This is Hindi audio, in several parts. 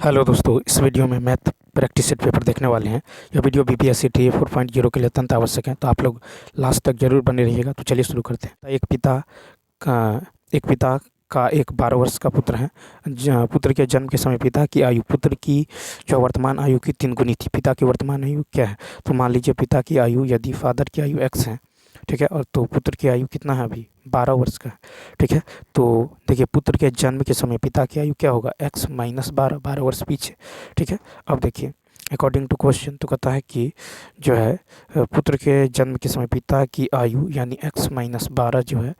हेलो दोस्तों, इस वीडियो में मैथ प्रैक्टिस सेट पेपर देखने वाले हैं। यह वीडियो बीपीएससी टी 4.0 के लिए अत्यंत आवश्यक है, तो आप लोग लास्ट तक जरूर बने रहिएगा। तो चलिए शुरू करते हैं। का एक पिता का एक 12 वर्ष का पुत्र है। पुत्र के जन्म के समय पिता की आयु पुत्र की जो वर्तमान आयु की 3 गुनी थी। पिता की वर्तमान आयु क्या है? तो मान लीजिए पिता की आयु, यदि फादर की आयु x है, ठीक है, और तो पुत्र की आयु कितना है? अभी 12 वर्ष का है, ठीक है। तो देखिए, पुत्र के जन्म के समय पिता की आयु क्या होगा? x माइनस 12 वर्ष पीछे, ठीक है। अब देखिए, अकॉर्डिंग टू क्वेश्चन तो कहता है कि जो है पुत्र के जन्म के समय पिता की आयु यानी x माइनस 12 जो है,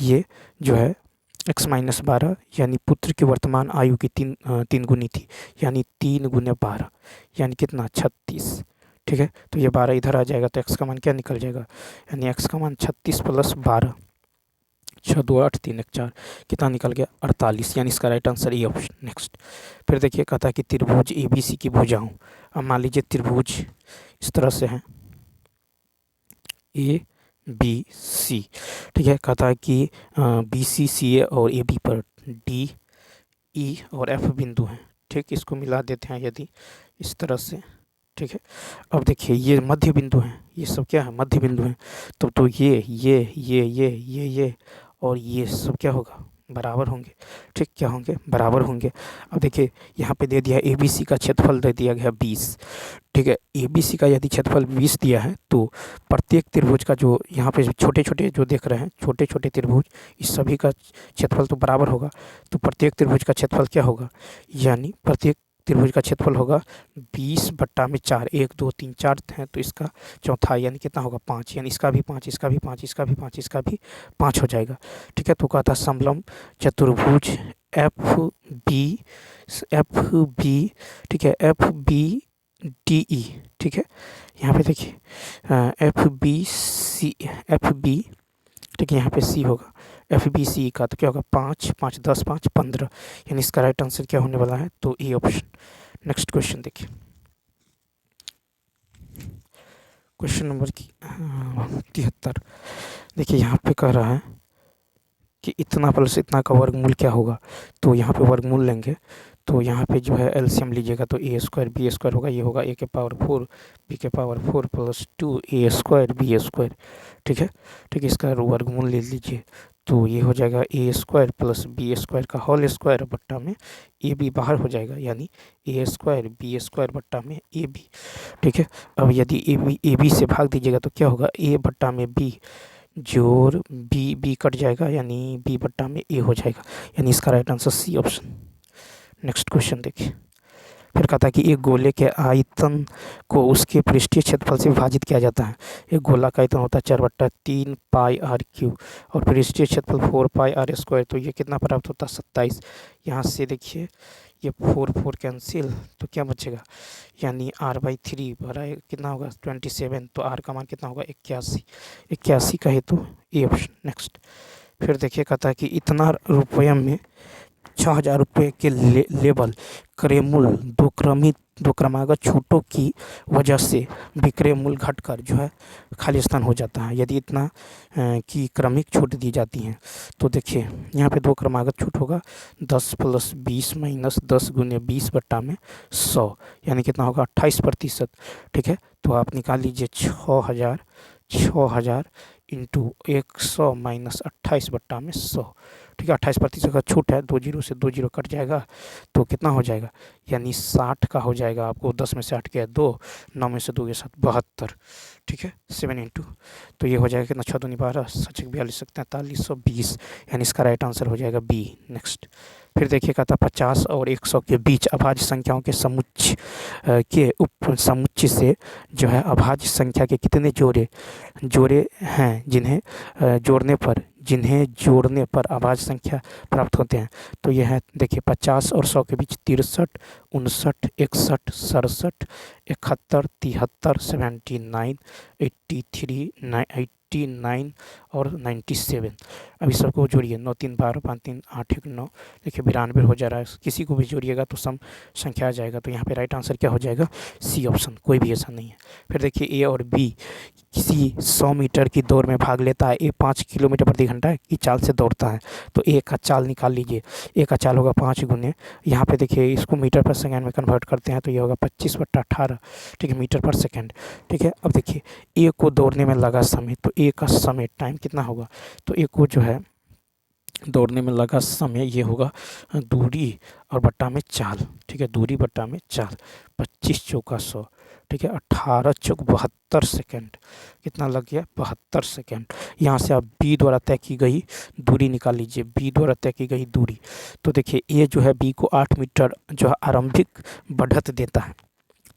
ये जो है x माइनस 12 यानी पुत्र की वर्तमान आयु की तीन गुनी थी, यानी 3 गुने 12 यानी कितना? 36, ठीक है। तो ये 12 इधर आ जाएगा तो x का मान क्या निकल जाएगा? यानी x का मान 36 प्लस 12, 6 2 8 3 1 4, कितना निकल गया? 48, यानी इसका right answer A option. Next, फिर देखिए, कहता है कि त्रिभुज ABC की भुजाओं। अब मान लीजिए त्रिभुज इस तरह से है ABC, ठीक है। कहता है कि BC CA और AB पर DE और F बिंदु हैं, ठीक। इसको मिला देते हैं यदि इस तरह से, ठीक है। अब देखिए, ये मध्य बिंदु हैं, ये सब क्या है? मध्य बिंदु हैं। तो ये और ये सब क्या होगा? बराबर होंगे, ठीक। क्या होंगे? बराबर होंगे। अब देखिए, यहाँ पे दे दिया ABC का क्षेत्रफल दे दिया गया 20, ठीक है। ABC का यदि क्षेत्रफल 20 दिया है तो प्रत्येक त्रिभुज का जो यहाँ पे छोटे छोटे जो देख रहे हैं, छोटे छोटे त्रिभुज, इस सभी का क्षेत्रफल तो बराबर होगा। तो प्रत्येक त्रिभुज का क्षेत्रफल क्या होगा? यानी प्रत्येक त्रिभुज का क्षेत्रफल होगा 20/4। 1 2 3 4 हैं तो इसका चौथा यानी कितना होगा? 5, यानी इसका भी 5, इसका भी 5, इसका भी 5, इसका भी 5 हो जाएगा, ठीक है। तो कहता समलंब चतुर्भुज FB, ठीक है, FBDE, ठीक है। यहाँ पे देखिए FB, ठीक है, यहाँ पे C होगा। FBC का तो क्या होगा? 5 5 10 5 15, यानी इसका राइट आंसर क्या होने वाला है? तो ए ऑप्शन। नेक्स्ट क्वेश्चन देखिए, क्वेश्चन नंबर 73। देखिए, यहाँ पे कह रहा है कि इतना प्लस इतना का वर्गमूल क्या होगा? तो यहाँ पे वर्गमूल लेंगे तो यहाँ पे जो है एलसीएम लीजिएगा तो A² B² होगा। ये होगा A⁴ B⁴ plus 2 A² B², ठीक है, ठीक है। इसका वर्गमूल ले लीजिए तो ये हो जाएगा A² प्लस B² का होल स्क्वायर बट्टा में AB बाहर हो जाएगा, यानी A² B² बट्टा में AB, ठीक है। अब यदि AB से भाग दीजिएगा तो क्या होगा? A बट्टा में B जोड़ B कट जाएगा, यानी B बट्टा में A हो जाएगा, यानी इसका right answer C option. Next question देखिए, फिर कहता है कि एक गोले के आयतन को उसके पृष्ठीय क्षेत्रफल से विभाजित किया जाता है। एक गोला का आयतन होता है 4/3 πr³ और पृष्ठीय क्षेत्रफल 4πr²। तो ये कितना प्राप्त होता है? 27। यहाँ से देखिए, ये 4 कैंसिल तो क्या बचेगा? यानी r/3 भरा कितना होगा? 27। तो r का मान कितना होगा? 81 का है तो ए ऑप्शन। नेक्स्ट, फिर देखिए, कहता है कि इतना रुपये में 6000 रुपये के लेबल क्रयमूल दो क्रमागत छूटों की वजह से विक्रय मूल्य घटकर जो है खाली स्थान हो जाता है। यदि इतना की क्रमिक छूट दी जाती हैं तो देखिए, यहाँ पे 2 क्रमागत छूट होगा 10 + 20 - 10 × 20 बट्टा में 100, यानी कितना होगा? 28%, ठीक है। तो आप निकाल लीजिए 6000 इंटू 100 - 28 बट्टा में 100, ठीक है। 28% का छूट है, 2 जीरो से 2 जीरो कट जाएगा तो कितना हो जाएगा? यानी 60 का हो जाएगा। आपको 10 में से 8 गया 2, 9 में से 2 गया 7, 72, ठीक है। 7 इंटू तो ये हो जाएगा कितना? 6 दूनी 12, 7 42 4320, यानी इसका राइट आंसर हो जाएगा बी। नेक्स्ट, फिर देखिए, कहता 50 और 100 के बीच अभाज्य संख्याओं के समुच्चय से जो है अभाज्य संख्या के कितने जोड़े हैं जिन्हें जोड़ने पर अभाज्य संख्या प्राप्त होते हैं? तो यह है, देखिए, 50 और 100 के बीच 63 59 61 67 71, 73, 79, 83, 89 और 97। अभी सबको जोड़िए, 9 3 12 5 3 8 1 9। देखिए 92 हो जा रहा है। किसी को भी जोड़िएगा तो सम संख्या आ जाएगा। तो यहाँ पे राइट आंसर क्या हो जाएगा? सी ऑप्शन, कोई भी ऐसा नहीं है। फिर देखिए ए और बी किसी 100 मीटर की दौड़ में भाग लेता है। ए 5 किलोमीटर प्रति घंटा की चाल से दौड़ता है। तो ए का चाल निकाल लीजिए। ए का चाल होगा 5 गुने, यहाँ पे देखिए इसको मीटर पर सेकंड में कन्वर्ट करते हैं तो ये होगा 25/18, ठीक है, मीटर पर सेकंड। ठीक है, अब देखिए ए को दौड़ने में लगा समय, तो ए का समय टाइम कितना होगा? तो ए को जो है दौड़ने में लगा समय ये होगा दूरी और बट्टा में चाल। ठीक है, दूरी बट्टा में चाल, 25 चौका 100, ठीक है, 18 चौक 72 सेकेंड। कितना लग गया? 72 सेकेंड। यहाँ से आप बी द्वारा तय की गई दूरी निकाल लीजिए। बी द्वारा तय की गई दूरी, तो देखिए ए जो है बी को 8 मीटर जो है आरंभिक बढ़त देता है।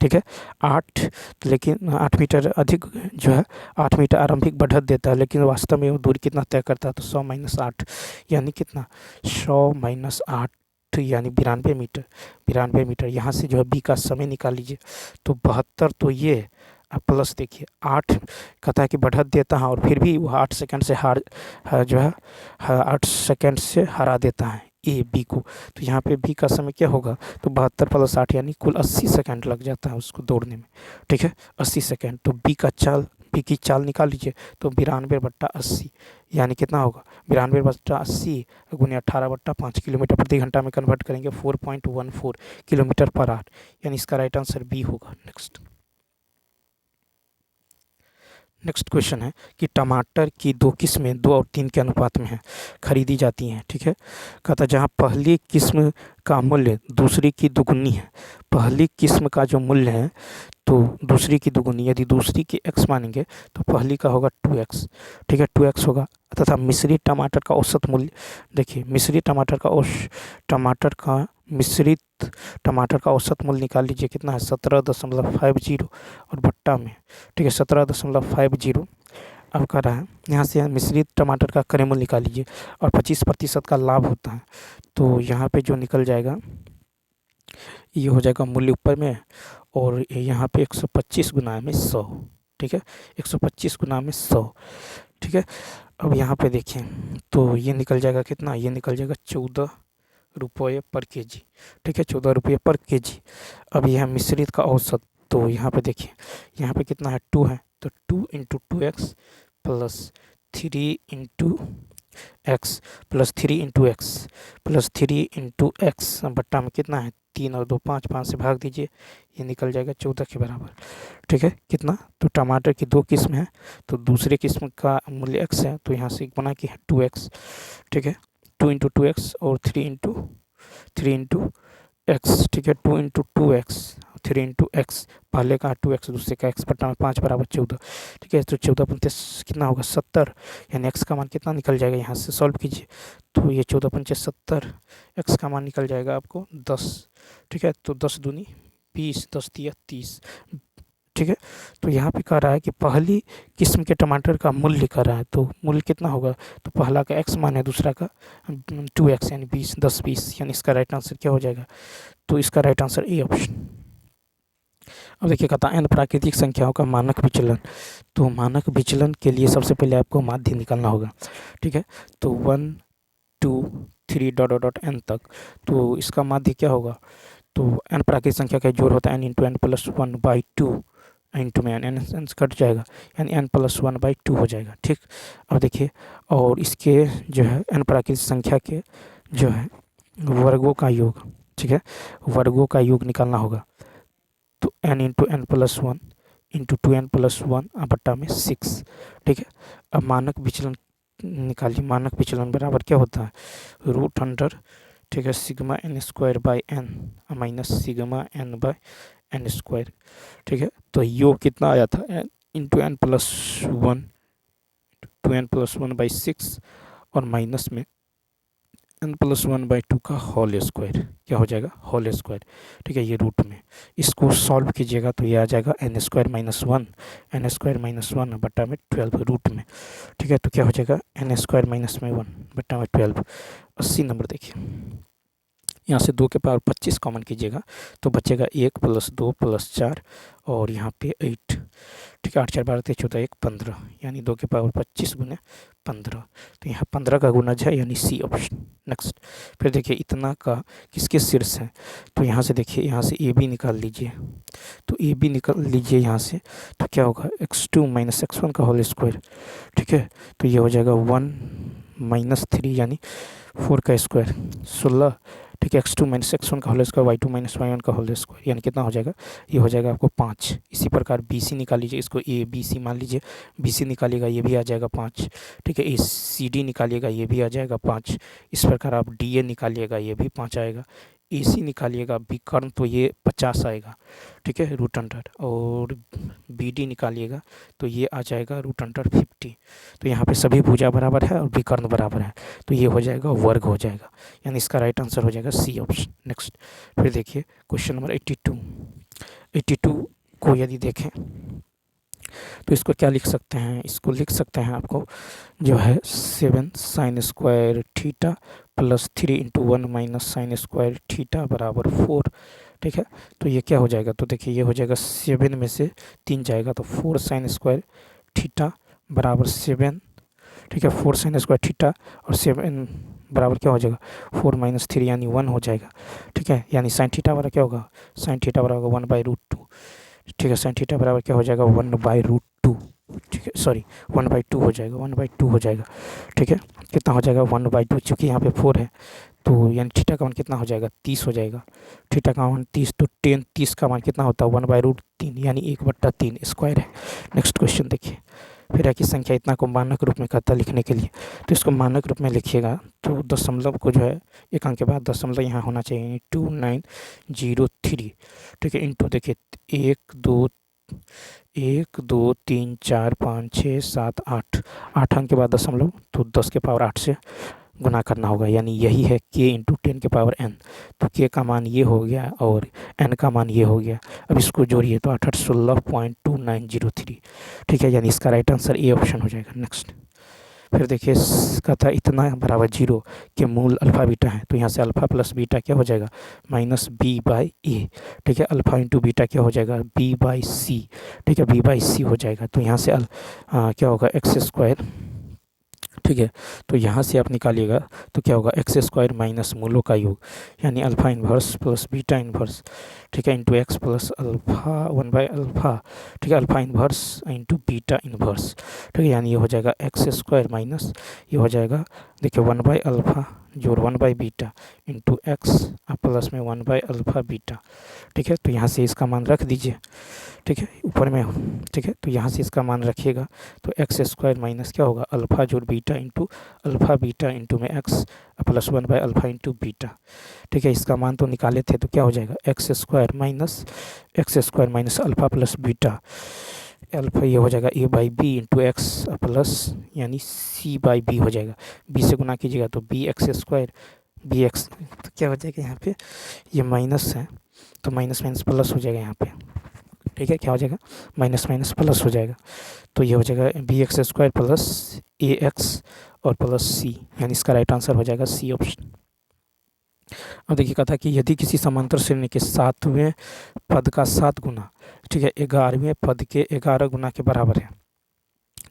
ठीक है, 8, लेकिन 8 मीटर अधिक जो है 8 मीटर आरंभिक बढ़त देता है, लेकिन वास्तव में वो दूरी कितना तय करता है? तो 100 - 8 यानी कितना? 100 - 8 यानी 92 मीटर। 92 मीटर। यहाँ से जो है बी का समय निकाल लीजिए। तो 72, तो ये प्लस देखिए 8 कहता है कि बढ़त देता है और फिर भी वो 8 सेकंड से जो है 8 सेकंड से हरा देता है ए बी को। तो यहाँ पे बी का समय क्या होगा? तो 72 + 8 यानी कुल 80 सेकंड लग जाता है उसको दौड़ने में। ठीक है, 80 सेकंड। तो बी की चाल निकाल लीजिए। तो 92/80 यानी कितना होगा? 92/80 गुने 18/5 किलोमीटर प्रति घंटा में कन्वर्ट करेंगे 4.14 किलोमीटर पर आवर, यानी इसका राइट आंसर बी होगा। नेक्स्ट क्वेश्चन है कि टमाटर की 2 किस्में 2 और 3 के अनुपात में है, खरीदी जाती हैं। ठीक है, कहता है जहाँ पहली किस्म का मूल्य दूसरी की दुगुनी है। पहली किस्म का जो मूल्य है तो दूसरी की दुगुनी, यदि दूसरी की x मानेंगे तो पहली का होगा 2x। ठीक है, 2x होगा। तथा मिश्रित टमाटर का औसत मूल्य, देखिए मिश्रित टमाटर का औसत मूल्य निकाल लीजिए। कितना है? 17.50 और भट्टा में, ठीक है, 17.50। अब कर रहा है यहाँ से मिश्रित टमाटर का क्रय मूल्य निकाल लीजिए और 25% का लाभ होता है। तो यहाँ पे जो निकल जाएगा ये हो जाएगा मूल्य ऊपर में, और यहाँ पे 125 गुना में 100। ठीक है, 125 गुना में 100। ठीक है, अब यहाँ पे देखें तो ये निकल जाएगा कितना? ये निकल जाएगा 14 रुपये पर केजी। ठीक है, 14 रुपये पर केजी। अब यह मिश्रित का औसत, तो यहाँ पे देखिए यहाँ पे कितना है? 2 है, तो 2 × 2x plus 3 × x plus 3 × x plus 3 × x बट्टा में कितना है? 3 और 2 5, 5 से भाग दीजिए, ये निकल जाएगा 14 के बराबर। ठीक है, कितना? तो टमाटर की 2 किस्म है, तो दूसरे किस्म का मूल्य x है, तो यहाँ से बना कि है 2x। ठीक है, 2 × 2x और 3 × x। ठीक है, 2 × 2x 3 × x, पहले का 2x दूसरे का x बट्टा में 5 बराबर 14। ठीक है, तो 14 × कितना होगा? 70, यानी x का मान कितना निकल जाएगा? यहाँ से सॉल्व कीजिए तो ये 14 × 70, x का मान निकल जाएगा आपको 10। ठीक है, तो 10 दूनी 20, 10 तिया 30। ठीक है, तो यहाँ पे कह रहा है कि पहली किस्म के टमाटर का मूल्य कर रहा है, तो मूल्य कितना होगा? तो पहला का x मान है, दूसरा का 2x यानी 20, 10 20, यानी इसका राइट आंसर क्या हो जाएगा? तो इसका राइट आंसर ए ऑप्शन। अब देखिए कहता है n प्राकृतिक संख्याओं का मानक विचलन। तो मानक विचलन के लिए सबसे पहले आपको माध्य निकालना होगा। ठीक है, तो 1 2 3 n तक, तो इसका माध्य क्या होगा? तो n प्राकृतिक संख्या का जोड़ होता है n × n + 1/2 इंटू में n कट जाएगा, यानी n + 1/2 हो जाएगा। ठीक, अब देखिए और इसके जो है n प्राकृतिक संख्या के जो है वर्गों का योग, ठीक है, वर्गों का योग निकालना होगा। तो n × n + 1 × 2n + 1 बट्टा में 6। ठीक है, अब मानक विचलन निकालिए। मानक विचलन बराबर क्या होता है? √100, ठीक है, sigma n² minus sigma n/n²। ठीक है, तो योग कितना आया था? n × n + 1 2n + 1/6 और माइनस में n + 1/2 का होल स्क्वायर, क्या हो जाएगा? Whole square. ठीक है, ये रूट में इसको सॉल्व कीजिएगा तो ये आ जाएगा n² - 1 बट्टा में 12 रूट में। ठीक है, तो क्या हो जाएगा? n² - 1 बट्टा में 12। 80 नंबर देखिए। यहाँ से 2 के पावर 25 कॉमन कीजिएगा तो बचेगा 1 + 2 + 4 और यहाँ पे 8। ठीक है, 8 4 12 13 14 1 15, यानी 2 के पावर 25 गुने 15। तो यहाँ 15 का गुणज है, यानी सी ऑप्शन। नेक्स्ट, फिर देखिए इतना का किसके शीर्ष है, तो यहाँ से देखिए, यहाँ से ए बी निकाल लीजिए। तो ए बी निकाल लीजिए यहाँ से, तो क्या होगा x2 - x1 का होल स्क्वायर। ठीक है, तो ये हो जाएगा 1 - 3 यानी 4 का स्क्वायर 16। ठीक है, x2 - x1 का होल स्क्वायर, y2 - y1 का होल स्क्वायर, यानी कितना हो जाएगा, ये हो जाएगा आपको 5। इसी प्रकार बी सी निकाल लीजिए, इसको ए बी सी मान लीजिए, बी सी निकालिएगा ये भी आ जाएगा 5। ठीक है, ए सी डी निकालिएगा ये भी आ जाएगा 5। इस प्रकार आप डी ए निकालिएगा ये भी 5 आएगा। ए सी निकालिएगा विकर्ण तो ये 50 आएगा। ठीक है, रूट अंडर, और बी डी निकालिएगा तो ये आ जाएगा रूट अंडर 50। तो यहाँ पे सभी भुजा बराबर है और विकर्ण बराबर है, तो ये हो जाएगा वर्ग हो जाएगा, यानी इसका राइट आंसर हो जाएगा सी ऑप्शन। नेक्स्ट, फिर देखिए क्वेश्चन नंबर 82 को यदि देखें तो इसको क्या लिख सकते हैं, इसको लिख सकते हैं आपको जो है 7 sin square theta + 3 × 1 - sin square theta बराबर 4। ठीक है, तो ये क्या हो जाएगा, तो देखिए ये हो जाएगा 7 में से 3 जाएगा तो 4 sin स्क्वायर थीटा बराबर 7। ठीक है, 4 sin स्क्वायर थीटा और 7 बराबर क्या हो जाएगा 4 - 3 यानी 1 हो जाएगा। ठीक है, यानी साइन थीटा बराबर क्या होगा, साइन थीटा बराबर 1/√2। ठीक है, साइन थीटा बराबर क्या हो जाएगा 1/√2। ठीक है, सॉरी 1/2 हो जाएगा, 1/2 हो जाएगा। ठीक है, कितना हो जाएगा 1/2, चूँकि यहाँ पे 4 है तो यानी थीटा का मान कितना हो जाएगा 30 हो जाएगा। थीटा का मान 30, तो 30 का मान कितना होता है 1/√3 यानी 1/3 स्क्वायर है। नेक्स्ट क्वेश्चन देखिए, फिर है कि संख्या इतना को मानक रूप में कहता लिखने के लिए, तो इसको मानक रूप में लिखिएगा तो दशमलव को जो है एक अंक के बाद दशमलव यहाँ होना चाहिए 2903। ठीक है, इंटू देखिए 1 2 3 4 5 6 7 8, 8 अंक के बाद दशमलव, तो 10 के पावर 8 से गुना करना होगा, यानी यही है k × 10 के पावर n। तो k का मान ये हो गया और n का मान ये हो गया। अब इसको जोड़िए तो 816.2903। ठीक है, यानी इसका राइट आंसर ए ऑप्शन हो जाएगा। नेक्स्ट, फिर देखिए इसका था इतना बराबर 0 के मूल अल्फ़ा बीटा है, तो यहाँ से अल्फ़ा + बीटा क्या हो जाएगा -b/a। ठीक है, अल्फ़ा × बीटा क्या हो जाएगा b/c। ठीक है, b/c हो जाएगा, तो यहाँ से क्या होगा x²। ठीक है, तो यहाँ से आप निकालिएगा तो क्या होगा x² - मूलों का योग, यानी अल्फ़ा इन्वर्स + बीटा इन्वर्स। ठीक है, इंटू x + अल्फ़ा 1/α। ठीक है, alpha inverse into beta inverse. ठीक है, यानी ये हो जाएगा x² ये हो जाएगा देखिए 1/α जोड़ 1/बीटा इंटू x प्लस में 1/α बीटा। ठीक है, तो यहाँ से इसका मान रख दीजिए। ठीक है, ऊपर में। ठीक है, तो यहाँ से इसका मान रखिएगा तो x² माइनस क्या होगा अल्फ़ा जोड़ beta into alpha beta into में x प्लस 1/α इंटू बीटा। ठीक है, इसका मान तो निकाले थे तो क्या हो जाएगा x² minus alpha plus beta alpha, ये हो जाएगा a/b इंटू एक्स प्लस यानी c/b हो जाएगा। b से गुना कीजिएगा तो bx², bx तो क्या हो जाएगा यहाँ पे ये माइनस है तो माइनस माइनस प्लस हो जाएगा यहाँ पे। ठीक है, क्या हो जाएगा माइनस माइनस प्लस हो जाएगा, तो ये हो जाएगा bx² प्लस ax और प्लस c, यानी इसका राइट आंसर हो जाएगा सी ऑप्शन। अब देखिए कहा था कि यदि किसी समांतर श्रेणी के 7वें पद का 7 गुना, ठीक है, 11वें पद के 11 गुना के बराबर है।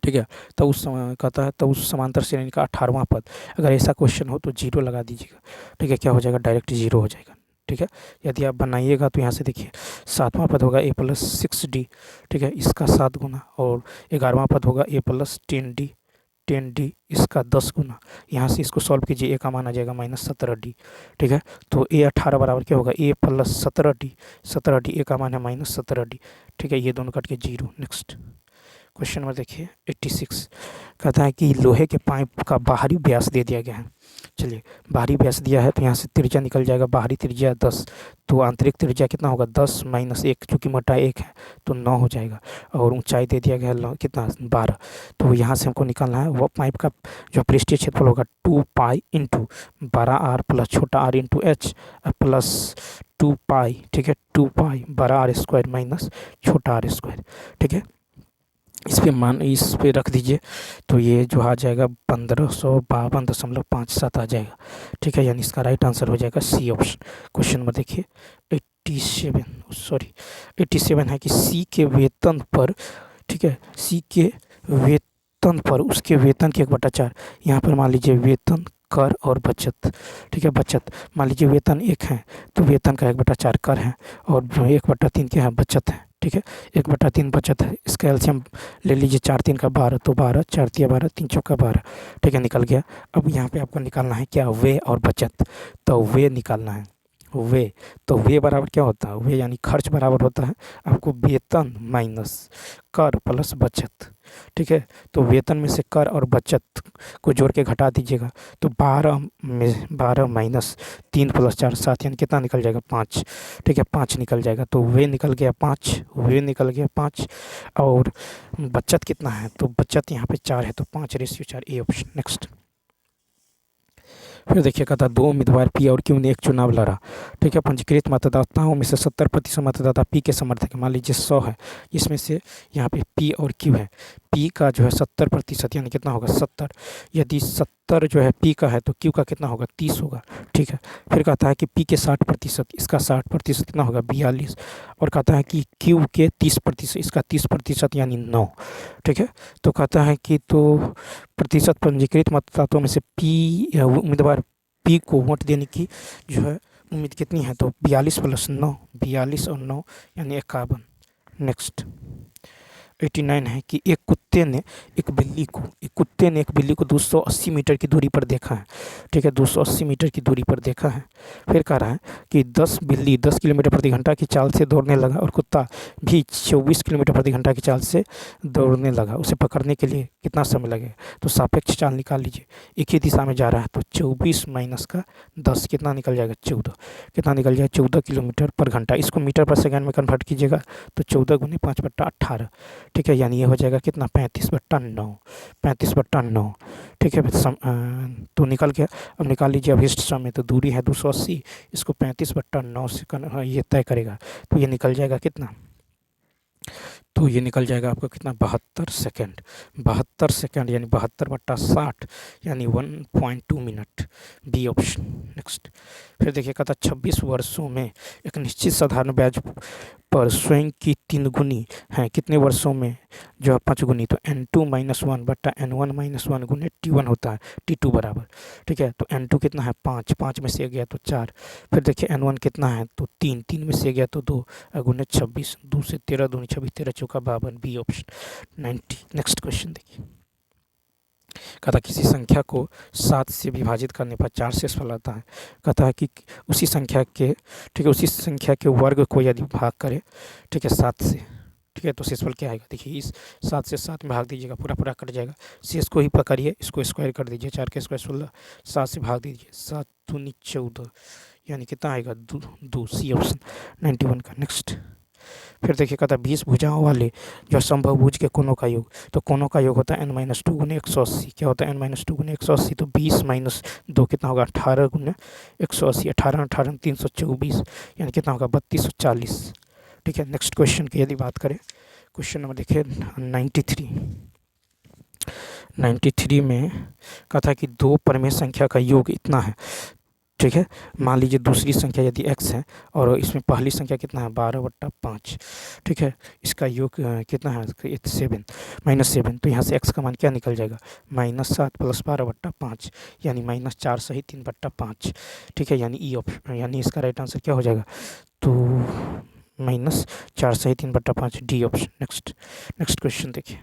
ठीक है, तो उस समय कहता है तो उस समांतर श्रेणी का 18वां पद, अगर ऐसा क्वेश्चन हो तो 0 लगा दीजिएगा। ठीक है, क्या हो जाएगा डायरेक्ट 0 हो जाएगा। ठीक है, यदि आप बनाइएगा तो यहाँ से देखिए 7वां पद होगा a + 6d। ठीक है, इसका 7 गुना, और 11वां पद होगा a + 10d इसका 10 गुना। यहाँ से इसको सॉल्व कीजिए, a का मान आ जाएगा -17d। ठीक है, तो a 18 बराबर क्या होगा a + 17d, a का मान है -17d। ठीक है, ये दोनों कट के 0। नेक्स्ट क्वेश्चन नंबर देखिए 86, कहता है कि लोहे के पाइप का बाहरी व्यास दे दिया गया है। चलिए, बाहरी व्यास दिया है तो यहाँ से त्रिज्या निकल जाएगा, बाहरी त्रिज्या 10, तो आंतरिक त्रिज्या कितना होगा 10 - 1, चूँकि मोटाई 1 है तो 9 हो जाएगा, और ऊंचाई दे दिया गया है कितना 12। तो यहाँ से हमको निकालना है वो पाइप का जो पृष्ठीय क्षेत्रफल होगा 2π इंटू बड़ा r प्लस छोटा r इंटू h प्लस 2π। ठीक है, 2π बड़ा R² माइनस छोटा R²। ठीक है, इस पे रख दीजिए, तो ये जो आ जाएगा 1552.57 आ जाएगा। ठीक है, यानी इसका राइट आंसर हो जाएगा सी ऑप्शन। क्वेश्चन नंबर देखिए 87, सॉरी 87 है कि सी के वेतन पर, ठीक है, सी के वेतन पर उसके वेतन के 1/4, यहाँ पर मान लीजिए वेतन, कर और बचत। ठीक है, बचत, मान लीजिए वेतन 1 है तो वेतन का 1/4 कर है, और जो 1/3 क्या है, बचत है। ठीक है, 1/3 बचत है। इसका एलसीएम ले लीजिए, 4×3 का 12, तो 12, 4×3 12, 3×4 12। ठीक है, निकल गया। अब यहाँ पे आपको निकालना है क्या, वे और बचत। तो वे निकालना है, वे, तो वे बराबर क्या होता है, वे यानी खर्च बराबर होता है आपको वेतन माइनस कर प्लस बचत। ठीक है, तो वेतन में से कर और बचत को जोड़ के घटा दीजिएगा, तो 12 में 12 माइनस 3 + 4 7, यानी कितना निकल जाएगा, 5। ठीक है, 5 निकल जाएगा, तो वे निकल गया 5, वे निकल गया 5। और बचत कितना है, तो बचत यहाँ पे 4 है, तो 5:4, ए ऑप्शन। नेक्स्ट, फिर देखिए कहता दो उम्मीदवार पी और क्यू ने एक चुनाव लड़ा। ठीक है, पंजीकृत मतदाताओं में से 70% मतदाता पी के समर्थक है, मान लीजिए 100 है, इसमें से यहाँ पे पी और क्यू है। पी का जो है 70%, यानी कितना होगा, 70। यदि 70 जो है पी का है तो क्यू का कितना होगा, 30 होगा। ठीक है, फिर कहता है कि पी के 60%, इसका 60% कितना होगा, 42। और कहता है कि क्यू के 30%, इसका 30% यानी 9। ठीक है, तो कहता है कि तो प्रतिशत पंजीकृत मतदाताओं में से पी उम्मीदवार पी को वोट देने की जो है उम्मीद कितनी है, तो 42 + 9, 42 और 9 यानी 51। नेक्स्ट, 89 है कि एक कुत्ते ने एक बिल्ली को 280 मीटर की दूरी पर देखा है। ठीक है, 280 मीटर की दूरी पर देखा है। फिर कह रहा है कि 10 किलोमीटर प्रति घंटा की चाल से दौड़ने लगा और कुत्ता भी 24 किलोमीटर प्रति घंटा की चाल से दौड़ने लगा। उसे पकड़ने के लिए कितना समय लगेगा, तो सापेक्ष चाल निकाल लीजिए। एक ही दिशा में जा रहा है, तो 24 माइनस का 10 कितना निकल जाएगा, 14। कितना निकल जाएगा, 14 किलोमीटर पर घंटा। इसको मीटर पर सेकंड में कन्वर्ट कीजिएगा, तो 14 × 5/18। ठीक है, यानी ये हो जाएगा कितना, 35/9, 35/9। ठीक है, तो निकल गया। अब निकाल लीजिए अभिष्ट समय, तो दूरी है 280, इसको 35/9 से ये तय करेगा, तो ये निकल जाएगा कितना, तो ये निकल जाएगा आपका कितना, 72 सेकेंड। 72 सेकेंड यानी 72/60, यानी 1.2 मिनट, बी ऑप्शन। नेक्स्ट, फिर देखिए कहता 26 वर्षों में एक निश्चित साधारण ब्याज पर स्वयं की 3 गुनी है, कितने वर्षों में, जो है 5 गुनी, तो n2 - 1/n1 - 1 गुने t1 होता है, t2 बराबर। ठीक है, तो n2 कितना है, 5, 5 में से गया तो 4। फिर देखिए n1 कितना है, तो 3, 3 में से गया तो 2, गुने 26, 2 से 13 दूनी 26, 13 चौका 52, बी ऑप्शन 90। नेक्स्ट क्वेश्चन देखिए, कहता किसी संख्या को 7 से विभाजित करने पर 4 शेष फल आता है। कहता है कि उसी संख्या के, ठीक है, उसी संख्या के वर्ग को यदि भाग करे, ठीक है, 7 से, ठीक है, तो शेषफल क्या आएगा, देखिए इस 7 से 7 में भाग दीजिएगा, पूरा पूरा कट जाएगा। शेष को ही पकड़िए, इसको स्क्वायर कर दीजिए, 4 का स्क्वायर 16, 7 से भाग दीजिए, 7 दूनी 14, यानी कितना आएगा, 2, सी ऑप्शन 91 का। नेक्स्ट, फिर देखिए कहता है 20 भुजाओं वाले जो समबाहुभुज के कोनों का योग, तो कोनों का योग होता है n-2 × 180। क्या होता है, n-2 × 180, तो 20 - 2 कितना होगा, 18 × 180, 18 18 324, यानी कितना होगा, 3240। ठीक है, नेक्स्ट क्वेश्चन की यदि बात करें, क्वेश्चन नंबर देखिए 93 में कहा कि दो परमेय संख्या का योग इतना है। ठीक है, मान लीजिए दूसरी संख्या यदि x है और इसमें पहली संख्या कितना है, 12/5। ठीक है, इसका योग कितना है, 7 -7, तो यहाँ से x का मान क्या निकल जाएगा, -7 + 12/5, यानी -4 सही 3/5। ठीक है, यानी ई ऑप्शन, यानी इसका राइट आंसर क्या हो जाएगा, तो -4 सही 3/5, डी ऑप्शन। नेक्स्ट क्वेश्चन देखिए,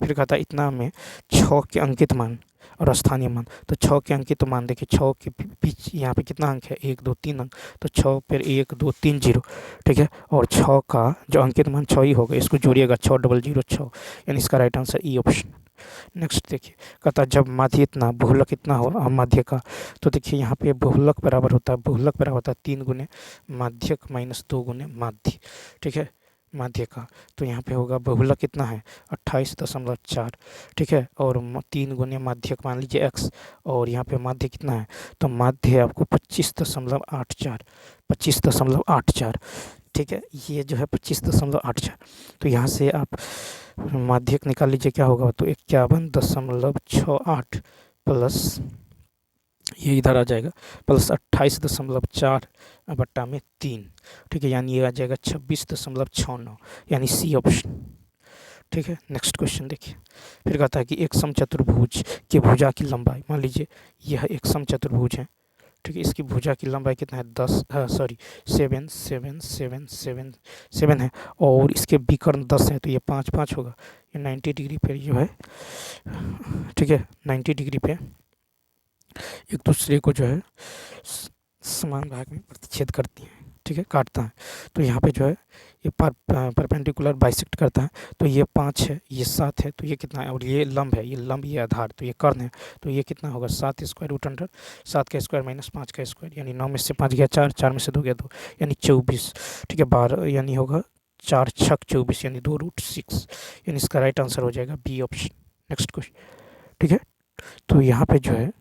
फिर कहता है इतना में 6 के अंकित मान और स्थानीय मान, तो 6 के अंकित मान देखिए, 6 के बीच यहाँ पे कितना अंक है, 1 2 3 अंक, तो 6 पर 1 2 3 0। ठीक है, और 6 का जो अंकित मान 6 ही होगा, इसको जोड़िएगा, 6 0 0 6, यानी इसका right answer E option. Next देखिए, कहता जब माध्य इतना बहुलक इतना हो माध्य का, तो देखिए यहाँ पे बहुलक बराबर होता है, बहुलक बराबर होता है 3 गुने माध्यक -2 गुने माध्य। ठीक है, माध्य का, तो यहाँ पे होगा बहुलक कितना है, 28.4। ठीक है, और 3 गुने माध्यक मान लीजिए x, और यहाँ पे माध्य कितना है, तो माध्य आपको 25.84, 25.84। ठीक है, ये जो है 25.86। तो यहाँ से आप माध्यक निकाल लीजिए क्या होगा, तो 51.68 प्लस ये इधर आ जाएगा प्लस 28.4 बट्टा में 3। ठीक है, यानी ये आ जाएगा 26.69, यानी सी ऑप्शन। ठीक है, नेक्स्ट क्वेश्चन देखिए। फिर कहता है कि एक समचतुर्भुज की भुजा की लंबाई, मान लीजिए यह एक समचतुर्भुज है। ठीक है, इसकी भुजा की लंबाई कितना है 7 7 7 7 7 है, और इसके विकर्ण 10 है, तो ये 5 5 होगा। ये 90 डिग्री पे जो है, ठीक है, 90 डिग्री पे एक दूसरे को जो है समान भाग में प्रतिच्छेद करती हैं। ठीक है, काटता है। तो यहाँ पे जो है ये परपेंडिकुलर बाइसेक्ट करता है। तो ये 5 है, ये 7 है, तो ये कितना है, और ये लंब है, ये लंब, ये आधार, तो ये कर्ण है। तो ये कितना होगा 7 स्क्वायर रूट अंडर 7 का स्क्वायर माइनस 5 का स्क्वायर, यानी 9 में से 5 गया 4, 4 में से 2 गया 2, यानी 24। ठीक है, 12 यानी होगा 4 छक 24, यानी 2√6, यानी इसका राइट आंसर हो जाएगा बी ऑप्शन। Next question. ठीक है, तो यहाँ पे जो है,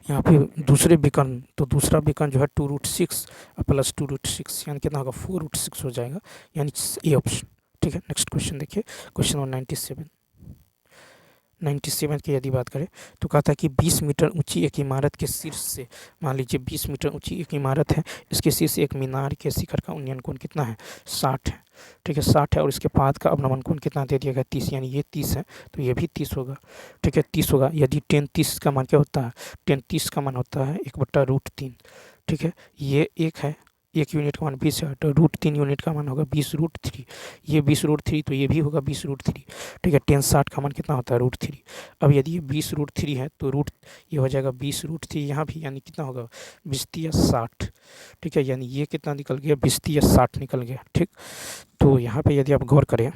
यहाँ पे दूसरे विकर्ण, तो दूसरा विकर्ण जो है 2√6 प्लस 2√6, यानी कितना होगा 4√6 हो जाएगा, यानी ए ऑप्शन। ठीक है, नेक्स्ट क्वेश्चन देखिए, क्वेश्चन नंबर 97 की यदि बात करें तो कहता है कि 20 मीटर ऊंची एक इमारत के शीर्ष से, मान लीजिए 20 मीटर ऊंची एक इमारत है, इसके शीर्ष से एक मीनार के शिखर का उन्नयन कोण कितना है 60 है। ठीक है, 60 है, और इसके पाद का अवनमन कोण कितना दे दिया गया 30, यानी ये 30 है, तो ये भी 30 होगा। ठीक है, 30 होगा। यदि 10 30 का मान क्या होता है, 10 30 का मान होता है 1/√3। ठीक है, ये 1 है, 1 यूनिट का मान 20 है, तो √3 यूनिट का मान होगा 20√3, ये 20√3, तो ये भी होगा 20√3। ठीक है, 10 60 का मान कितना होता है √3। अब यदि ये 20√3 है तो ये हो जाएगा 20√3 यहाँ भी, यानी कितना होगा 20×60। ठीक है, यानी ये कितना निकल गया 20×60 निकल गया। ठीक, तो यहाँ पे यदि आप गौर करें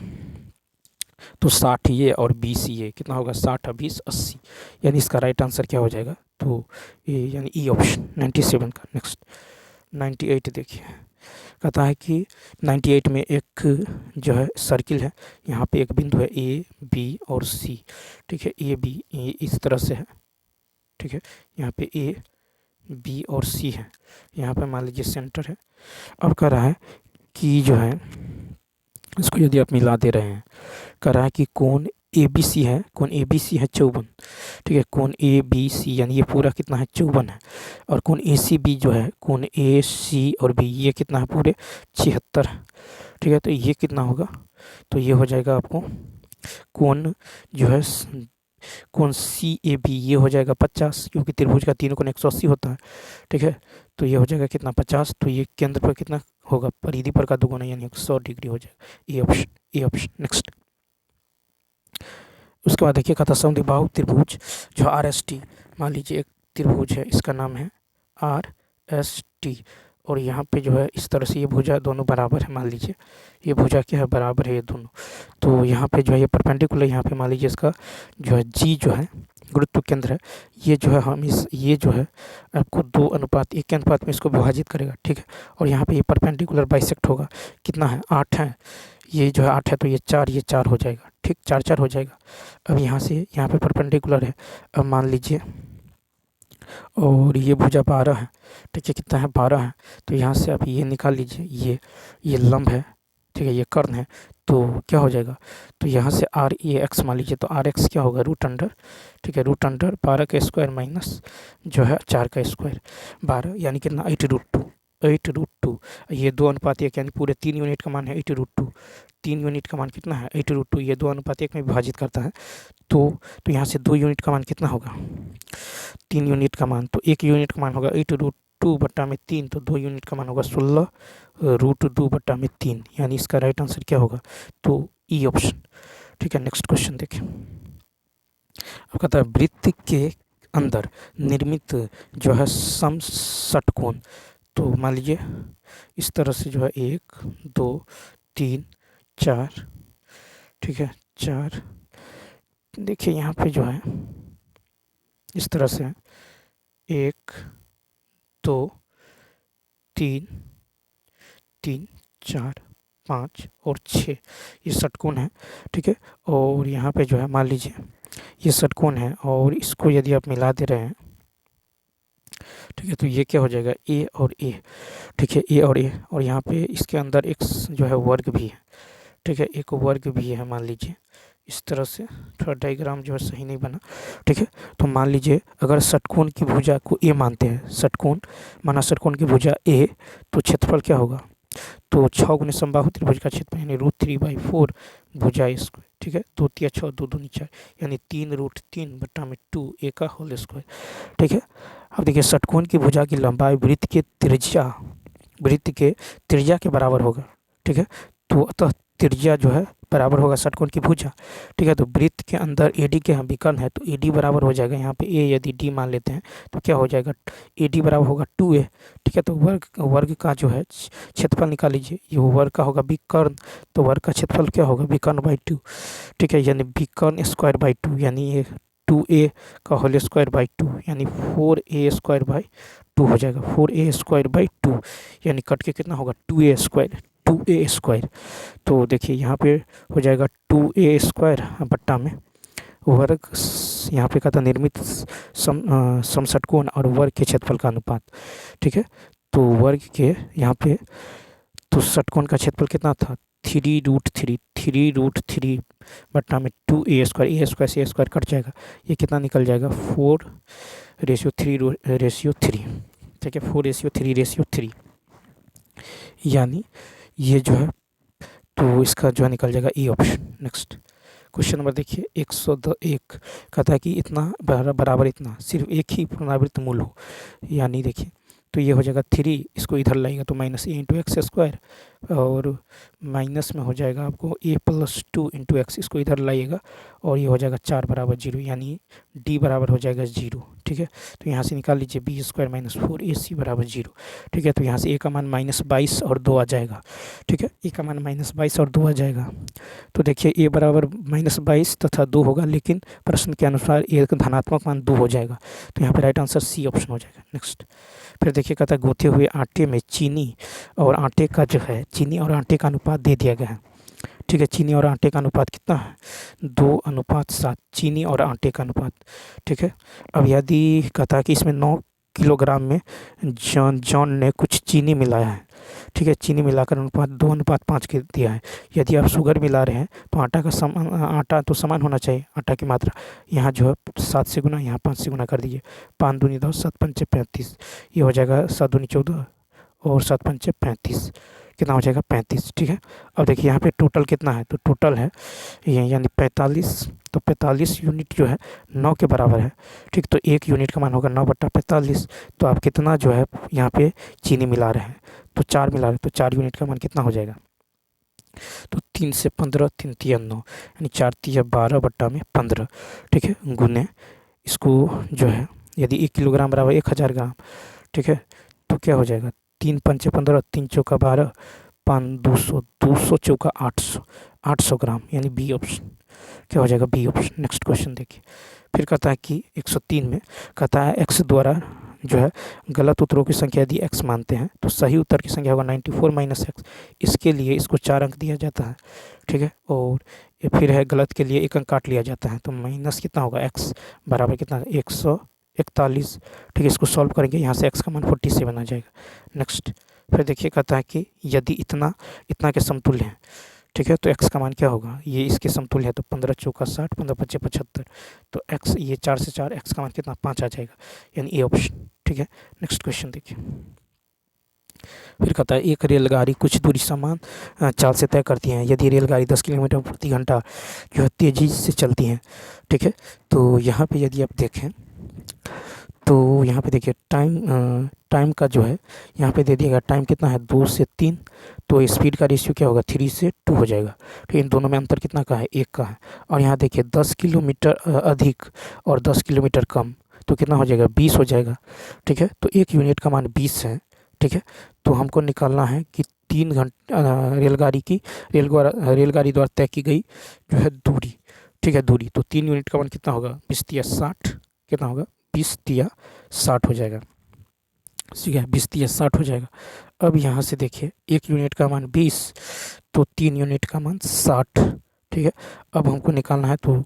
तो 60 ये और 20 ये कितना होगा 60 और 20 80, यानी इसका राइट आंसर क्या हो जाएगा, तो ये यानी ई ऑप्शन 97 का। नेक्स्ट 98 देखिए, कहता है कि 98 में एक जो है सर्किल है, यहाँ पे एक बिंदु है ए बी और सी। ठीक है, ए बी इस तरह से है। ठीक है, यहाँ पे ए बी और सी है, यहाँ पे मान लीजिए सेंटर है। अब कह रहा है कि जो है इसको यदि आप मिला दे रहे हैं, कह रहा है कि कोण ए बी सी है, कोण ए बी सी है 54। ठीक है, कोण ए बी सी यानी ये पूरा कितना है 54 है, और कोण ए सी बी जो है, कोण ए सी और बी ये कितना है पूरे 76 है। ठीक है, तो ये कितना होगा, तो ये हो जाएगा आपको कोण जो है कोण सी ए बी ये हो जाएगा 50, क्योंकि त्रिभुज का तीनों कोण 180 होता है। ठीक है, तो ये हो जाएगा कितना 50, तो ये केंद्र पर कितना होगा परिधि पर का दुगुना, यानी 100 डिग्री हो जाएगा। A option, A option. Next, उसके बाद देखिए कहता समद्विबाहु त्रिभुज जो आर एस टी, मान लीजिए एक त्रिभुज है, इसका नाम है आर एस टी, और यहाँ पे जो है इस तरह से ये भुजा दोनों बराबर है, मान लीजिए ये भुजा क्या है बराबर है ये दोनों। तो यहाँ पे जो है ये परपेंडिकुलर, यहाँ पे मान लीजिए इसका जो है जी जो है गुरुत्व केंद्र है, ये जो है हम ये जो है आपको 2:1 के अनुपात में इसको विभाजित करेगा। ठीक है, और यहाँ पे ये परपेंडिकुलर बाइसेक्ट होगा, कितना है 8 है, ये जो है 8 है, तो ये 4 हो जाएगा। ठीक, 4 4 हो जाएगा। अब यहाँ से यहाँ पे परपेंडिकुलर है, अब मान लीजिए, और ये भुजा 12 है। ठीक है, कितना है 12 है, तो यहाँ से आप ये निकाल लीजिए, ये लंब है। ठीक है, ये कर्ण है, तो क्या हो जाएगा, तो यहाँ से आर ए एक्स मान लीजिए, तो आर एक्स क्या होगा √अंडर। ठीक है, √अंडर 12 का स्क्वायर माइनस जो है 4 का स्क्वायर 12, यानी कितना 8√2, 8√2। ये 2:1 यानी पूरे 3 यूनिट का मान है 8√2, 3 यूनिट का मान कितना है 8√2, ये 2:1 में विभाजित करता है। तो यहाँ से 2 यूनिट का मान कितना होगा 3 यूनिट का मान, तो 1 यूनिट का मान होगा 8√2/3, तो 2 यूनिट का मान होगा 16√2/3, यानी इसका राइट आंसर क्या होगा, तो ई ऑप्शन। ठीक है, नेक्स्ट क्वेश्चन देखें। अब कहता है वृत्त के अंदर निर्मित जो है समषटकोण, तो मान लीजिए इस तरह से जो है 1 2 3 4। ठीक है, 4, देखिए यहाँ पे जो है इस तरह से 1 2 3 3 4 5 और 6 ये षटकोण है। ठीक है, और यहाँ पे जो है मान लीजिए ये षटकोण है, और इसको यदि आप मिला दे रहे हैं ठीक है। तो ये क्या हो जाएगा, ए और ए, ठीक है, ए और ए, और यहाँ पे इसके अंदर एक जो है वर्ग भी है, ठीक है, एक वर्ग भी है मान लीजिए। इस तरह से थोड़ा डायग्राम जो है सही नहीं बना, ठीक है। तो मान लीजिए अगर षटकोण की भुजा को ए मानते हैं, षटकोण माना षटकोण की भुजा ए, तो क्षेत्रफल क्या होगा, तो 6 गुने समबाहु त्रिभुज का क्षेत्रफल यानी √3/4 भुजा इसको, ठीक है, 2 तिया 6 2 दूनी 4 यानी 3√3/2 ए का होल स्क्वायर, ठीक है। अब देखिए षटकोण की भुजा की लंबाई वृत्त के त्रिज्या के बराबर होगा, ठीक है। तो अतः त्रिज्या जो है बराबर होगा षटकोण की भुजा, ठीक है। तो वृत्त के अंदर एडी के यहाँ विकर्ण है, तो एडी बराबर हो जाएगा, यहाँ पे ए यदि डी मान लेते हैं तो क्या हो जाएगा, एडी बराबर होगा 2a, ठीक है। तो वर्ग का जो है क्षेत्रफल निकाल लीजिए, ये वर्ग का होगा विकर्ण, तो वर्ग का क्षेत्रफल क्या होगा, विकर्ण/2, ठीक है, यानी विकर्ण² यानी ये 2a का होल स्क्वायर/2 यानी 4a² हो जाएगा, 4a² यानी कट के कितना होगा 2a²। तो देखिए यहाँ पे हो जाएगा 2a² बट्टा में वर्ग, यहाँ पे कहता निर्मित समषटकोण और वर्ग के क्षेत्रफल का अनुपात, ठीक है। तो वर्ग के यहाँ पे तो षटकोण का क्षेत्रफल कितना था 3√3 बट्टा में 2a² से a² कट जाएगा, ये कितना निकल जाएगा 4:3, ठीक है, 4:3 यानी ये जो है तो इसका जो है निकल जाएगा E option. Next question number देखिए 101 कहता है कि इतना बराबर इतना सिर्फ एक ही पुनरावृत्त मूल हो, यानी देखिए तो ये हो जाएगा 3, इसको इधर लाएगा तो -a×x² और माइनस में हो जाएगा आपको a+2×x, इसको इधर लाइएगा और ये हो जाएगा 4 = 0 यानी d बराबर हो जाएगा 0, ठीक है। तो यहाँ से निकाल लीजिए b² - 4ac = 0, ठीक है। तो यहाँ से a का मान -22 और 2 आ जाएगा, ठीक है, a का मान -22 और 2 आ जाएगा। तो देखिए a बराबर -22 तथा 2 होगा, लेकिन प्रश्न के अनुसार a का धनात्मक मान 2 हो जाएगा, तो यहाँ पर राइट आंसर सी ऑप्शन हो जाएगा। नेक्स्ट फिर देखिए कहता है गूँथे हुए आटे में चीनी और आटे का जो है चीनी और आटे का अनुपात दे दिया गया है, ठीक है। चीनी और आटे का अनुपात कितना है 2:7, चीनी और आटे का अनुपात, ठीक है। अब यदि कहता है कि इसमें 9 किलोग्राम में जॉन ने कुछ चीनी मिलाया है, ठीक है, चीनी मिलाकर अनुपात 2:5 के दिया है। यदि आप शुगर मिला रहे हैं तो आटा तो समान होना चाहिए, आटा की मात्रा यहाँ जो है 7 से गुना, यहाँ 5 से गुना कर दीजिए, 5 दूनी 10 7 पंचे 35, ये हो जाएगा 7 दूनी 14 और 7 पंचे 35, कितना हो जाएगा 35, ठीक है। अब देखिए यहाँ पे टोटल कितना है, तो टोटल है ये यानी 45, तो 45 यूनिट जो है 9 के बराबर है, ठीक। तो 1 यूनिट का मान होगा 9/45, तो आप कितना जो है यहाँ पे चीनी मिला रहे हैं, तो 4 मिला रहे हैं, तो 4 यूनिट का मान कितना हो जाएगा, तो 3 से 15 3 तिया 9 यानी 4 तिया 12/15, ठीक है, गुने इसको जो है यदि 1 किलोग्राम बराबर 1000 ग्राम, ठीक है, तो क्या हो जाएगा 3 पंचे 15 3 चौका 12 5 200 200 चौका 800 ग्राम यानी बी ऑप्शन, क्या हो जाएगा बी ऑप्शन। नेक्स्ट क्वेश्चन देखिए फिर कहता है कि 103 में कहता है x द्वारा जो है गलत उत्तरों की संख्या यदि x मानते हैं तो सही उत्तर की संख्या होगा 94 - x, इसके लिए इसको 4 अंक दिया जाता है, ठीक है। और ये फिर है गलत के लिए 1 अंक काट लिया जाता है, तो माइनस कितना होगा x बराबर कितना 141, ठीक है। इसको सॉल्व करेंगे, यहाँ से x का मान 47 आ जाएगा। नेक्स्ट फिर देखिए कहता है कि यदि इतना के समतुल्य है, ठीक है, तो x का मान क्या होगा, ये इसके समतुल्य है, तो 15 चौका 60 15 पच्चे 75, तो x ये 4 से 4 x का मान कितना 5 आ जाएगा यानी ए ऑप्शन, ठीक है। नेक्स्ट क्वेश्चन देखिए फिर कहता है एक रेलगाड़ी कुछ दूरी समान चाल से तय करती है, यदि रेलगाड़ी 10 किलोमीटर प्रति घंटा जो है तेज़ी से चलती है, ठीक है। तो यहाँ पे यदि आप देखें तो यहाँ पे देखिए टाइम का जो है यहाँ पे दे दिएगा, टाइम कितना है 2 से 3, तो स्पीड का रेशियो क्या होगा 3 से 2 हो जाएगा, तो इन दोनों में अंतर कितना का है 1 का है। और यहाँ देखिए 10 किलोमीटर अधिक और 10 किलोमीटर कम, तो कितना हो जाएगा 20 हो जाएगा, ठीक है। तो 1 यूनिट का मान 20 है, ठीक है। तो हमको निकालना है कि 3 घंटे रेलगाड़ी द्वारा तय की गई जो है दूरी, ठीक है, दूरी, तो 3 यूनिट का मान कितना होगा 20 तिया 60, कितना होगा 20 तिया 60 हो जाएगा, ठीक है, 20 तिया 60 हो जाएगा। अब यहाँ से देखिए 1 यूनिट का मान 20, तो 3 यूनिट का मान 60, ठीक है। अब हमको निकालना है, तो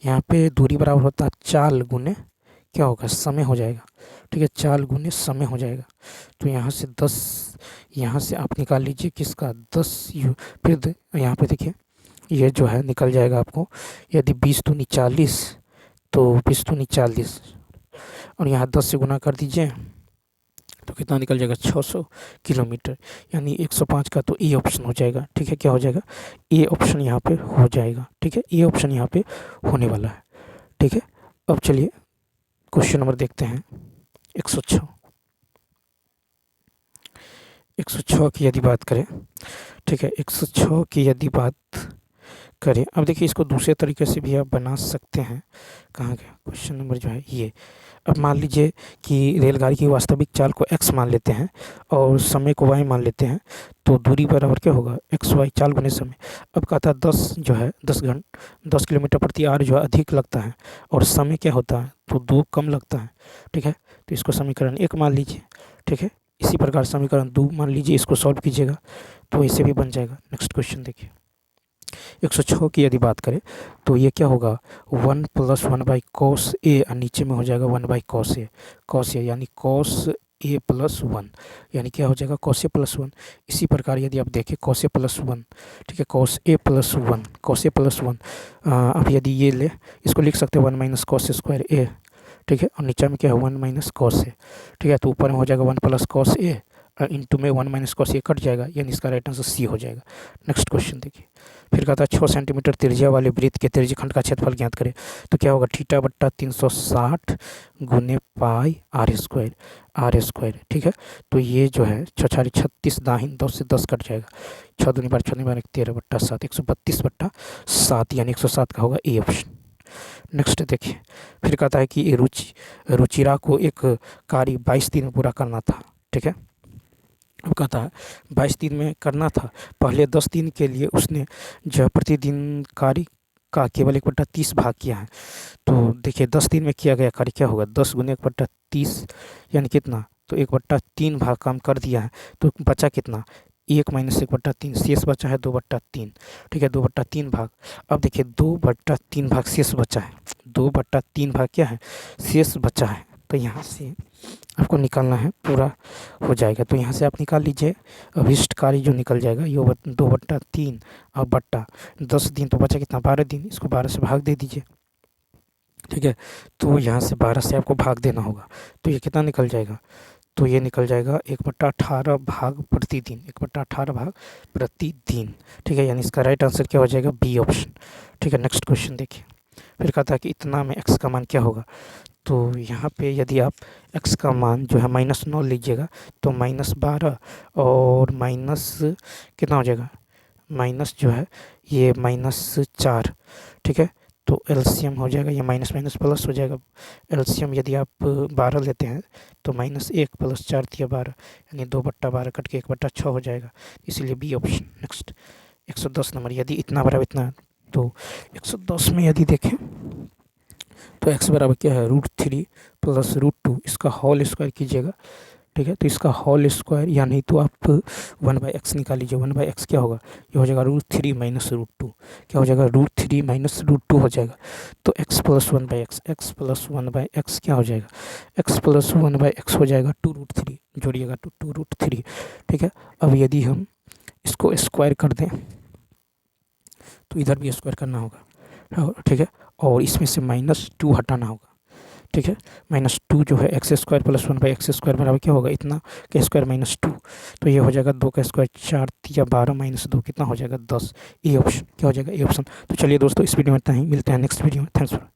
यहाँ पे दूरी बराबर होता है चाल गुने क्या होगा, समय हो जाएगा। ठीक है, 4 गुने समय हो जाएगा। तो यहाँ से 10, यहाँ से आप निकाल लीजिए किसका 10 यू, फिर यहाँ पे देखिए ये जो है निकल जाएगा आपको, यदि 20 दूनी 40, तो 20 दूनी 40 और यहाँ 10 से गुना कर दीजिए तो कितना निकल जाएगा 600 किलोमीटर, यानी 105 का तो ए ऑप्शन हो जाएगा। ठीक है, क्या हो जाएगा, ए ऑप्शन यहाँ पे हो जाएगा। ठीक है, ए ऑप्शन यहाँ पे होने वाला है। ठीक है, अब चलिए क्वेश्चन नंबर देखते हैं 106। 106 की यदि बात करें, ठीक है, 106 की यदि बात करें, अब देखिए इसको दूसरे तरीके से भी आप बना सकते हैं। कहाँ गया क्वेश्चन नंबर जो है ये। अब मान लीजिए कि रेलगाड़ी की वास्तविक चाल को x मान लेते हैं और समय को y मान लेते हैं, तो दूरी बराबर क्या होगा, एक्स वाई, चाल गुने समय। अब कहता है 10 जो है 10 किलोमीटर प्रति आवर जो है अधिक लगता है और समय क्या होता है, तो 2 कम लगता है। ठीक है, तो इसको समीकरण 1 मान लीजिए। ठीक है, इसी प्रकार समीकरण 2 मान लीजिए, इसको सॉल्व कीजिएगा तो इसे भी बन जाएगा। नेक्स्ट क्वेश्चन देखिए 106 की यदि बात करें तो ये क्या होगा, 1 + 1/cos ए और नीचे में हो जाएगा 1/cos ए, यानी cos a + 1, यानी क्या हो जाएगा cos a + 1। इसी प्रकार यदि आप देखें cos a + 1, ठीक है, cos a + 1, अब यदि ये ले, इसको लिख सकते हैं 1 - cos स्क्वायर a। ठीक है, और नीचे में क्या है 1 - cos a। ठीक है, तो ऊपर में हो जाएगा 1 + cos a, इंटू में 1 - cos a कट जाएगा, यानी इसका राइट आंसर सी हो जाएगा। नेक्स्ट क्वेश्चन देखिए, फिर कहता है 6 सेंटीमीटर त्रिज्या वाले वृत्त के त्रिज्यखंड का क्षेत्रफल ज्ञात करें। तो क्या होगा, θ/360 गुने पाई आर स्क्वायर। ठीक है, तो ये जो है 6 × 36 दाहिन 10 से 10 कट जाएगा, 6 दूनी 12 6 दूनी 12 13/7, 132/7, यानी 107 का होगा ए ऑप्शन। नेक्स्ट देखिए, फिर कहता है कि रुचिरा को एक कार्य 22 दिन में पूरा करना था। ठीक है, अब कहता है 22 दिन में करना था, पहले 10 दिन के लिए उसने जो है प्रतिदिन कार्य का केवल 1/30 भाग किया है। तो देखिए 10 दिन में किया गया कार्य क्या होगा, 10 गुने 1/30 यानी कितना, तो 1/3 भाग काम कर दिया है, तो बचा कितना 1 - 1/3, शेष बचा है 2/3। ठीक है, 2/3 भाग। अब देखिए 2/3 भाग शेष बचा है, 2/3 भाग क्या है, शेष बचा है। तो यहाँ से आपको निकालना है, पूरा हो जाएगा तो यहाँ से आप निकाल लीजिए, अभिष्ट कार्य जो निकल जाएगा ये 2/3 और बट्टा 10 दिन, तो बचा कितना 12 दिन, इसको 12 से भाग दे दीजिए। ठीक है, तो यहाँ से 12 से आपको भाग देना होगा, तो ये कितना निकल जाएगा, तो ये निकल जाएगा 1/18 भाग प्रतिदिन, 1/18 भाग प्रतिदिन। ठीक है, यानी इसका राइट आंसर क्या हो जाएगा, बी ऑप्शन। ठीक है, नेक्स्ट क्वेश्चन देखिए, फिर कहता है कि इतना में x का मान क्या होगा। तो यहाँ पे यदि आप x का मान जो है -9 लीजिएगा तो -12 और माइनस कितना हो जाएगा, माइनस जो है ये -4। ठीक है, तो एलसीएम हो जाएगा, ये माइनस माइनस प्लस हो जाएगा। एलसीएम यदि आप 12 लेते हैं तो -1 + 4 × 12, यानी 2/12 कट के 1/6 हो जाएगा, इसलिए बी ऑप्शन। नेक्स्ट 110 नंबर, यदि इतना बराबर इतना, तो 110 में यदि देखें तो x बराबर क्या है, √3 + √2, इसका होल स्क्वायर कीजिएगा। ठीक है, तो इसका होल स्क्वायर, या नहीं तो आप 1/x निकाल लीजिए। 1/x क्या होगा, ये हो जाएगा √3 - √2, क्या हो जाएगा √3 - √2 हो जाएगा। तो x + 1/x क्या हो जाएगा, x + 1/x हो जाएगा 2√3, जोड़िएगा तो 2√3। ठीक है, अब यदि हम इसको स्क्वायर कर दें तो इधर भी स्क्वायर करना होगा। ठीक है, और इसमें से -2 हटाना होगा। ठीक है, -2 जो है x² + 1/x² बराबर क्या होगा, इतना का स्क्वायर -2, तो ये हो जाएगा 2 का स्क्वायर 4 × 12 - 2 कितना हो जाएगा 10, ए ऑप्शन क्या हो जाएगा, ए ऑप्शन। तो चलिए दोस्तों, इस वीडियो में इतना ही, मिलते हैं नेक्स्ट वीडियो में। Thanks for